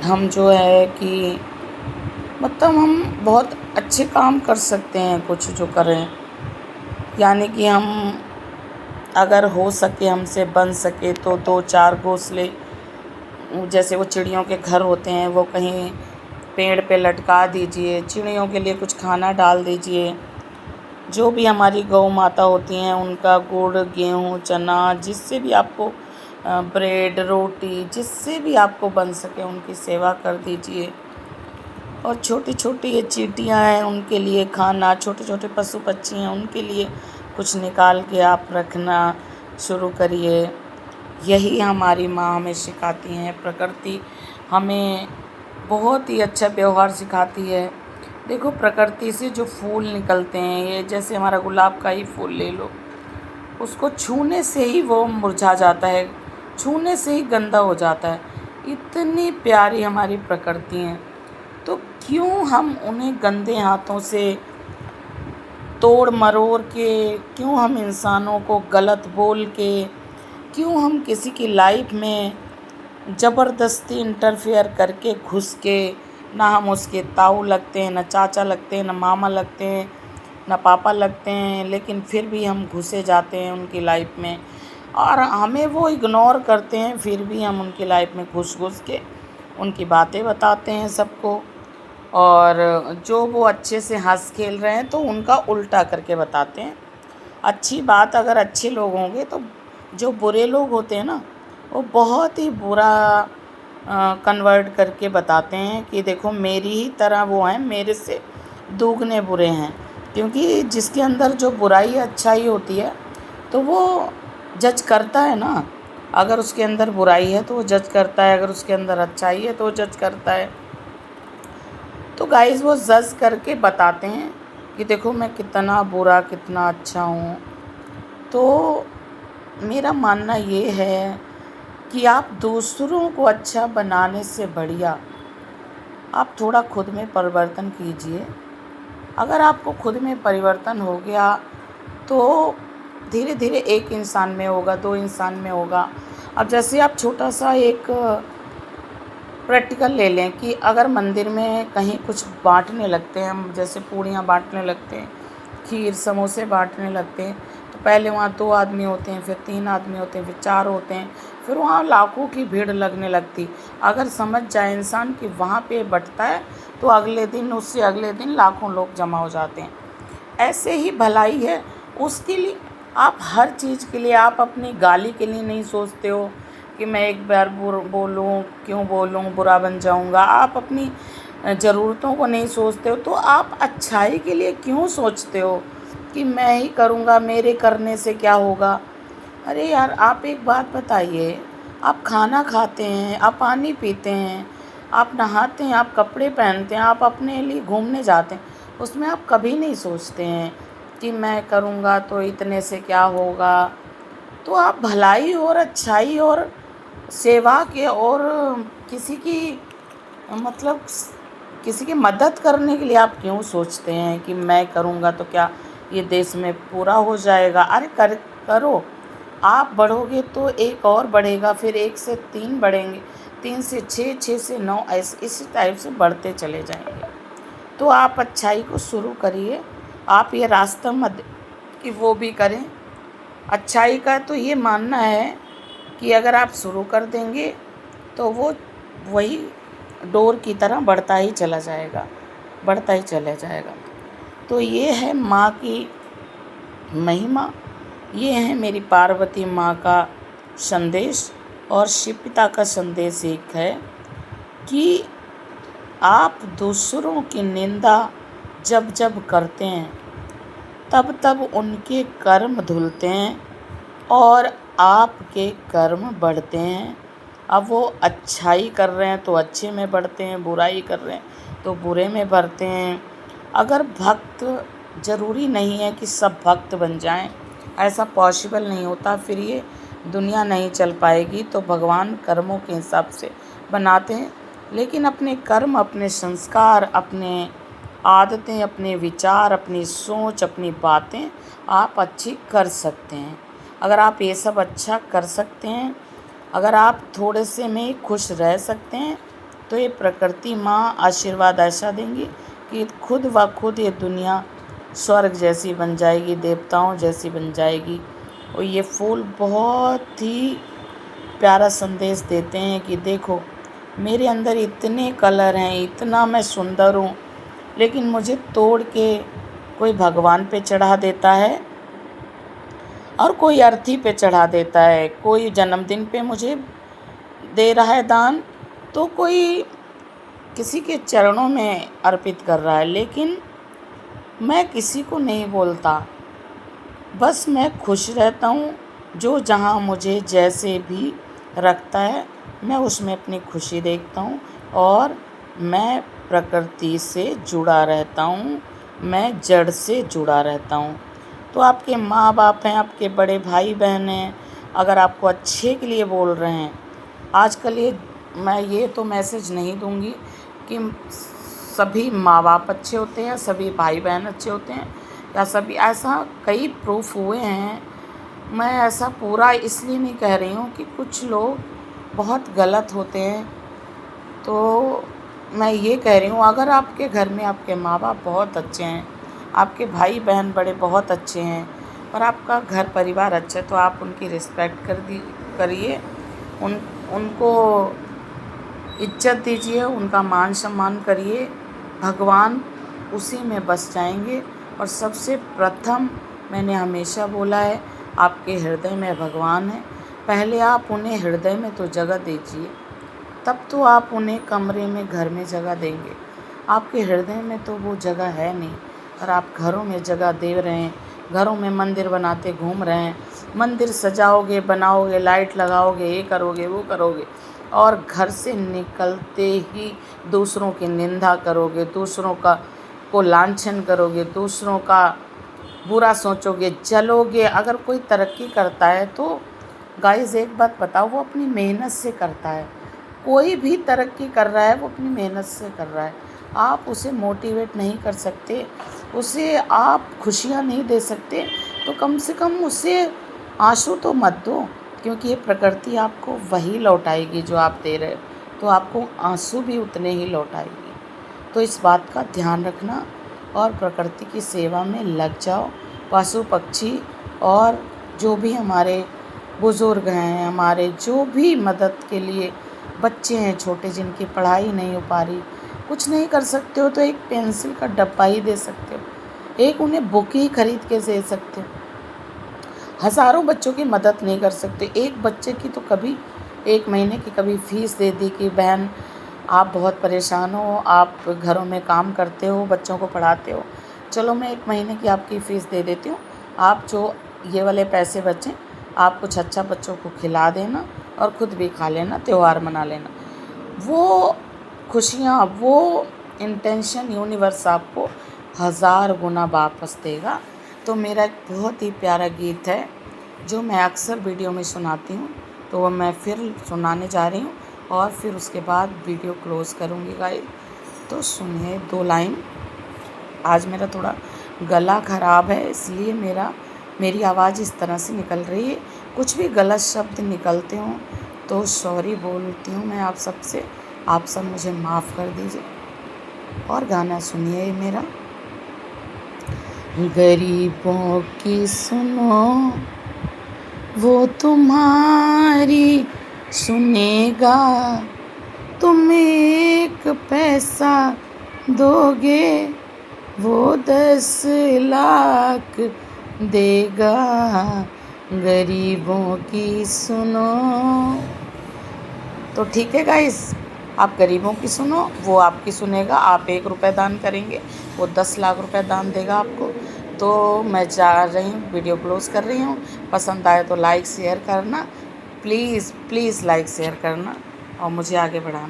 हम जो है कि मतलब हम बहुत अच्छे काम कर सकते हैं कुछ जो करें, यानी कि हम अगर हो सके हमसे बन सके तो दो चार घोंसले, जैसे वो चिड़ियों के घर होते हैं, वो कहीं पेड़ पे लटका दीजिए, चिड़ियों के लिए कुछ खाना डाल दीजिए। जो भी हमारी गौ माता होती हैं उनका गुड़, गेहूँ, चना, जिससे भी आपको ब्रेड, रोटी, जिससे भी आपको बन सके उनकी सेवा कर दीजिए। और छोटी छोटी ये चींटियाँ हैं उनके लिए खाना, छोटे छोटे पशु पक्षी हैं उनके लिए कुछ निकाल के आप रखना शुरू करिए। यही हमारी माँ हमें सिखाती हैं। प्रकृति हमें बहुत ही अच्छा व्यवहार सिखाती है। देखो, प्रकृति से जो फूल निकलते हैं, ये जैसे हमारा गुलाब का ही फूल ले लो, उसको छूने से ही वो मुरझा जाता है, छूने से ही गंदा हो जाता है। इतनी प्यारी हमारी प्रकृति है, तो क्यों हम उन्हें गंदे हाथों से तोड़ मरोड़ के, क्यों हम इंसानों को गलत बोल के, क्यों हम किसी की लाइफ में ज़बरदस्ती इंटरफेयर करके घुस के, ना हम उसके ताऊ लगते हैं, ना चाचा लगते हैं, ना मामा लगते हैं, ना पापा लगते हैं, लेकिन फिर भी हम घुसे जाते हैं उनकी लाइफ में और हमें वो इग्नोर करते हैं। फिर भी हम उनकी लाइफ में घुस घुस के उनकी बातें बताते हैं सबको, और जो वो अच्छे से हंस खेल रहे हैं तो उनका उल्टा करके बताते हैं। अच्छी बात, अगर अच्छे लोग होंगे तो जो बुरे लोग होते हैं ना, वो बहुत ही बुरा कन्वर्ट करके बताते हैं कि देखो मेरी ही तरह वो हैं, मेरे से दुगने बुरे हैं। क्योंकि जिसके अंदर जो बुराई अच्छाई होती है तो वो जज करता है ना। अगर उसके अंदर बुराई है तो वो जज करता है, अगर उसके अंदर अच्छाई है तो वो जज करता है। तो गाइस, वो जज करके बताते हैं कि देखो मैं कितना बुरा कितना अच्छा हूँ। तो मेरा मानना ये है कि आप दूसरों को अच्छा बनाने से बढ़िया आप थोड़ा खुद में परिवर्तन कीजिए। अगर आपको खुद में परिवर्तन हो गया तो धीरे धीरे एक इंसान में होगा, दो इंसान में होगा। अब जैसे आप छोटा सा एक प्रैक्टिकल ले लें कि अगर मंदिर में कहीं कुछ बांटने लगते हैं, हम जैसे पूड़ियाँ बांटने लगते हैं, खीर समोसे बांटने लगते हैं, तो पहले वहाँ 2 आदमी होते हैं, फिर 3 आदमी होते हैं, फिर 4 होते हैं, फिर वहाँ लाखों की भीड़ लगने लगती। अगर समझ जाए इंसान कि वहाँ पे बँटता है तो अगले दिन, उससे अगले दिन लाखों लोग जमा हो जाते हैं। ऐसे ही भलाई है, उसके लिए आप हर चीज़ के लिए, आप अपनी गाली के लिए नहीं सोचते हो कि मैं एक बार बोलूँ, क्यों बोलूँ, बुरा बन जाऊँगा। आप अपनी ज़रूरतों को नहीं सोचते हो, तो आप अच्छाई के लिए क्यों सोचते हो कि मैं ही करूँगा, मेरे करने से क्या होगा। अरे यार, आप एक बात बताइए, आप खाना खाते हैं, आप पानी पीते हैं, आप नहाते हैं, आप कपड़े पहनते हैं, आप अपने लिए घूमने जाते हैं, उसमें आप कभी नहीं सोचते हैं कि मैं करूँगा तो इतने से क्या होगा। तो आप भलाई और अच्छाई और सेवा के और किसी की मतलब किसी की मदद करने के लिए आप क्यों सोचते हैं कि मैं करूँगा तो क्या ये देश में पूरा हो जाएगा। अरे करो, आप बढ़ोगे तो एक और बढ़ेगा, फिर 1 से 3 बढ़ेंगे, 3 से 6, 6 से 9, ऐसे इसी टाइप से बढ़ते चले जाएंगे। तो आप अच्छाई को शुरू करिए। आप ये रास्ता मत कि वो भी करें। अच्छाई का तो ये मानना है कि अगर आप शुरू कर देंगे तो वो वही डोर की तरह बढ़ता ही चला जाएगा, बढ़ता ही चला जाएगा। तो ये है माँ की महिमा, ये है मेरी पार्वती माँ का संदेश। और शिव पिता का संदेश एक है कि आप दूसरों की निंदा जब जब करते हैं तब तब उनके कर्म धुलते हैं और आपके कर्म बढ़ते हैं। अब वो अच्छाई कर रहे हैं तो अच्छे में बढ़ते हैं, बुराई कर रहे हैं तो बुरे में बढ़ते हैं। अगर भक्त, ज़रूरी नहीं है कि सब भक्त बन जाएं, ऐसा पॉसिबल नहीं होता, फिर ये दुनिया नहीं चल पाएगी। तो भगवान कर्मों के हिसाब से बनाते हैं, लेकिन अपने कर्म, अपने संस्कार, अपने आदतें, अपने विचार, अपनी सोच, अपनी बातें आप अच्छी कर सकते हैं। अगर आप ये सब अच्छा कर सकते हैं, अगर आप थोड़े से में खुश रह सकते हैं, तो ये प्रकृति माँ आशीर्वाद ऐसा देंगी कि खुद व खुद ये दुनिया स्वर्ग जैसी बन जाएगी, देवताओं जैसी बन जाएगी। और ये फूल बहुत ही प्यारा संदेश देते हैं कि देखो मेरे अंदर इतने कलर हैं, इतना मैं सुंदर हूँ, लेकिन मुझे तोड़ के कोई भगवान पे चढ़ा देता है और कोई अर्थी पे चढ़ा देता है, कोई जन्मदिन पे मुझे दे रहा है दान, तो कोई किसी के चरणों में अर्पित कर रहा है। लेकिन मैं किसी को नहीं बोलता, बस मैं खुश रहता हूँ। जो जहाँ मुझे जैसे भी रखता है मैं उसमें अपनी खुशी देखता हूँ और मैं प्रकृति से जुड़ा रहता हूँ, मैं जड़ से जुड़ा रहता हूँ। तो आपके माँ बाप हैं, आपके बड़े भाई बहन हैं, अगर आपको अच्छे के लिए बोल रहे हैं, आजकल मैं ये तो मैसेज नहीं दूंगी कि सभी माँ बाप अच्छे होते हैं, सभी भाई बहन अच्छे होते हैं, या सभी, ऐसा कई प्रूफ हुए हैं। मैं ऐसा पूरा इसलिए नहीं कह रही हूँ कि कुछ लोग बहुत गलत होते हैं। तो मैं ये कह रही हूँ अगर आपके घर में आपके माँ बाप बहुत अच्छे हैं, आपके भाई बहन बड़े बहुत अच्छे हैं और आपका घर परिवार अच्छा है, तो आप उनकी रिस्पेक्ट करिए, उनको इज्जत दीजिए, उनका मान सम्मान करिए। भगवान उसी में बस जाएंगे। और सबसे प्रथम मैंने हमेशा बोला है, आपके हृदय में भगवान है, पहले आप उन्हें हृदय में तो जगह दीजिए, तब तो आप उन्हें कमरे में, घर में जगह देंगे। आपके हृदय में तो वो जगह है नहीं, और आप घरों में जगह दे रहे हैं, घरों में मंदिर बनाते घूम रहे हैं। मंदिर सजाओगे, बनाओगे, लाइट लगाओगे, ये करोगे, वो करोगे, और घर से निकलते ही दूसरों की निंदा करोगे, दूसरों को लांछन करोगे, दूसरों का बुरा सोचोगे, जलोगे। अगर कोई तरक्की करता है तो गाइस एक बात बताओ, वो अपनी मेहनत से करता है। कोई भी तरक्की कर रहा है वो अपनी मेहनत से कर रहा है। आप उसे मोटिवेट नहीं कर सकते, उसे आप खुशियाँ नहीं दे सकते, तो कम से कम उसे आंसू तो मत दो, क्योंकि ये प्रकृति आपको वही लौटाएगी जो आप दे रहे हो, तो आपको आंसू भी उतने ही लौटाएगी। तो इस बात का ध्यान रखना और प्रकृति की सेवा में लग जाओ। पशु पक्षी और जो भी हमारे बुज़ुर्ग हैं, हमारे जो भी मदद के लिए बच्चे हैं छोटे, जिनकी पढ़ाई नहीं हो पा रही, कुछ नहीं कर सकते हो तो एक पेंसिल का डब्बा ही दे सकते हो, एक उन्हें बुक ही खरीद के दे सकते हो। हज़ारों बच्चों की मदद नहीं कर सकते, एक बच्चे की तो कभी एक महीने की कभी फ़ीस दे दी कि बहन आप बहुत परेशान हो, आप घरों में काम करते हो, बच्चों को पढ़ाते हो, चलो मैं एक महीने की आपकी फ़ीस दे देती हूँ, आप जो ये वाले पैसे बचें आप कुछ अच्छा बच्चों को खिला देना और ख़ुद भी खा लेना, त्यौहार मना लेना। वो खुशियाँ, वो इंटेंशन यूनिवर्स आपको 1000 गुना वापस देगा। तो मेरा एक बहुत ही प्यारा गीत है जो मैं अक्सर वीडियो में सुनाती हूँ, तो वो मैं फिर सुनाने जा रही हूँ और फिर उसके बाद वीडियो क्लोज़ करूँगी गाइस। तो सुनिए 2 लाइन। आज मेरा थोड़ा गला ख़राब है, इसलिए मेरी आवाज़ इस तरह से निकल रही है। कुछ भी गलत शब्द निकलते हों तो सॉरी बोलती हूँ मैं आप सबसे, आप सब मुझे माफ़ कर दीजिए। और गाना सुनिए मेरा। गरीबों की सुनो वो तुम्हारी सुनेगा, तुम 1 पैसा दोगे वो 10 लाख देगा। गरीबों की सुनो। तो ठीक है गाइस, आप गरीबों की सुनो, वो आपकी सुनेगा। आप 1 रुपये दान करेंगे, वो 10 लाख रुपए दान देगा आपको। तो मैं जा रही हूँ, वीडियो क्लोज़ कर रही हूँ। पसंद आए तो लाइक शेयर करना, प्लीज़ प्लीज़ लाइक शेयर करना और मुझे आगे बढ़ाना।